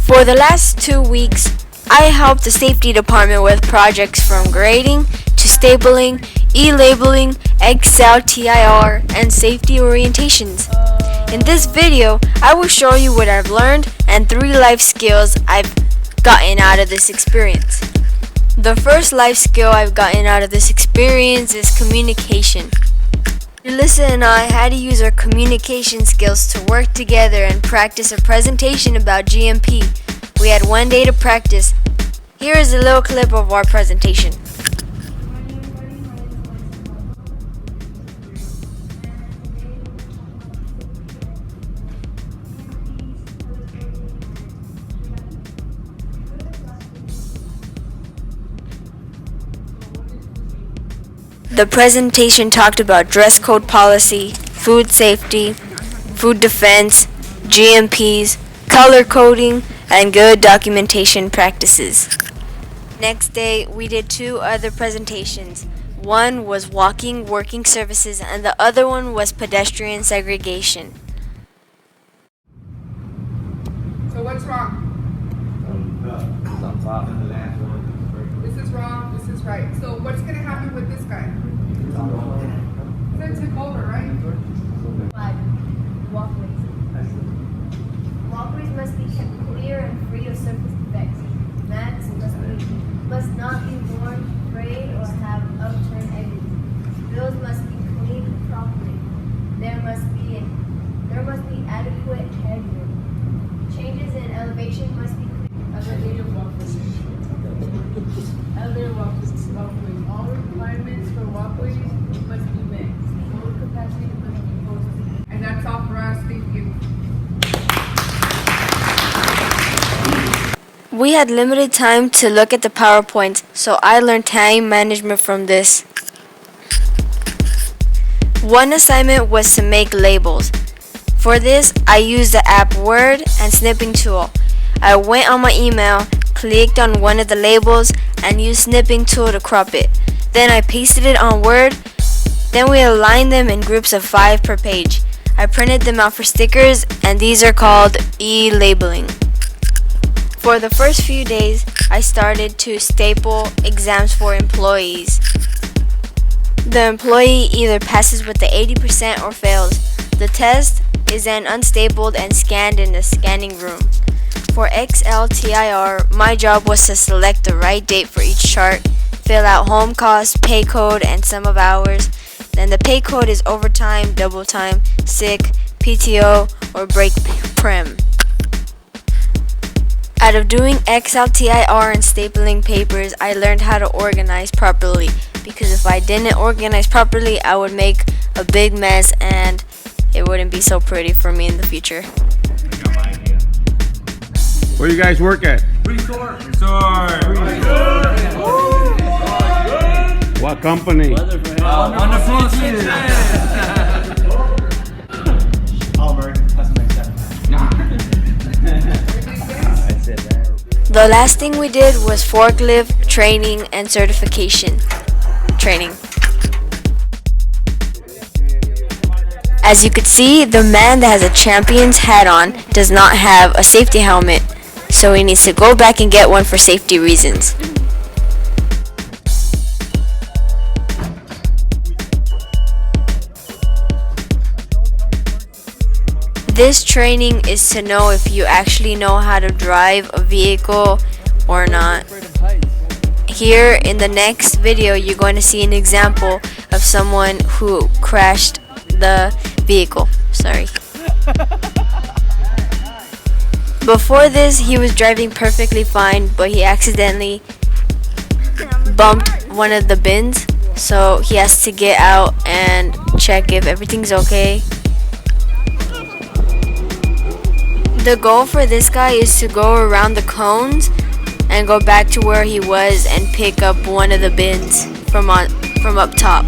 For the last 2 weeks, I helped the safety department with projects from grading to stapling, e-labeling, XLTIR, and safety orientations. In this video, I will show you what I've learned and 3 life skills I've gotten out of this experience. The first life skill I've gotten out of this experience is communication. Alyssa and I had to use our communication skills to work together and practice a presentation about GMP. We had 1 day to practice. Here is a little clip of our presentation. The presentation talked about dress code policy, food safety, food defense, GMPs, color coding, and good documentation practices. Next day, we did 2 other presentations. One was walking working services and the other one was pedestrian segregation. So what's wrong? This is wrong, this is right. So what's going to happen with this guy? He's going to tip over, right? 5. Walkways. Walkways must be kept clear and free of surface defects. Mats must not be worn, frayed, or have upturned edges. Bills must be cleaned properly. There must be adequate headroom. Changes in elevation must be clear. Elevator walkways. Elevator walkways. All requirements for walkways must be met. Load capacity must be posted. And that's all for us. Thank you. We had limited time to look at the PowerPoint, so I learned time management from this. One assignment was to make labels. For this, I used the app Word and snipping tool. I went on my email, clicked on one of the labels, and used snipping tool to crop it. Then I pasted it on Word. Then we aligned them in groups of 5 per page. I printed them out for stickers, and these are called e-labeling. For the first few days, I started to staple exams for employees. The employee either passes with the 80% or fails. The test is then unstapled and scanned in the scanning room. For XLTIR, my job was to select the right date for each chart, fill out home cost, pay code, and sum of hours. Then the pay code is overtime, double time, sick, PTO, or break prem. Out of doing XLTIR and stapling papers, I learned how to organize properly, because if I didn't organize properly, I would make a big mess and it wouldn't be so pretty for me in the future. Where do you guys work at? Resort. What company? Wonderful. The last thing we did was forklift training and certification training. As you could see, the man that has a champion's hat on does not have a safety helmet, so he needs to go back and get one for safety reasons. This training is to know if you actually know how to drive a vehicle or not. Here in the next video, you're going to see an example of someone who crashed the vehicle. Sorry. Before this, he was driving perfectly fine, but he accidentally bumped one of the bins, so he has to get out and check if everything's okay. The goal for this guy is to go around the cones and go back to where he was and pick up one of the bins from up top.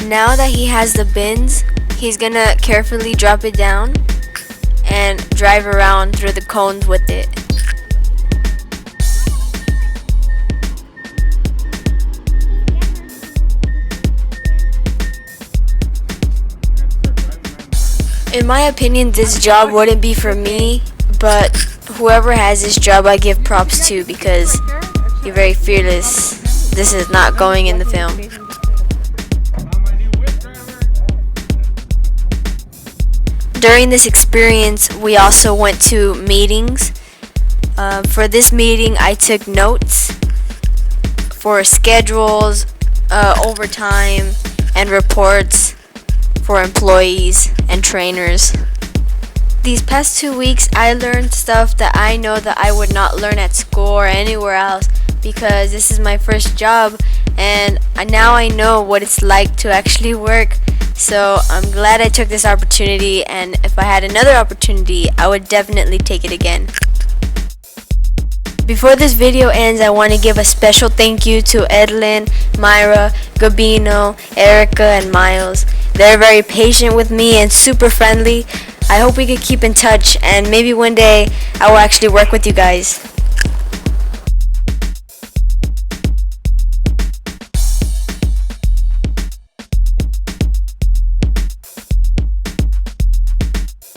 Now that he has the bins, he's gonna carefully drop it down and drive around through the cones with it. In my opinion, this job wouldn't be for me, but whoever has this job I give props to because you're very fearless. This is not going in the film. During this experience, we also went to meetings. For this meeting, I took notes for schedules, overtime, and reports for employees and trainers. These past 2 weeks, I learned stuff that I know that I would not learn at school or anywhere else because this is my first job and now I know what it's like to actually work. So I'm glad I took this opportunity, and if I had another opportunity, I would definitely take it again. Before this video ends, I want to give a special thank you to Edlin, Myra, Gabino, Erica, and Miles. They're very patient with me and super friendly. I hope we could keep in touch, and maybe one day I will actually work with you guys.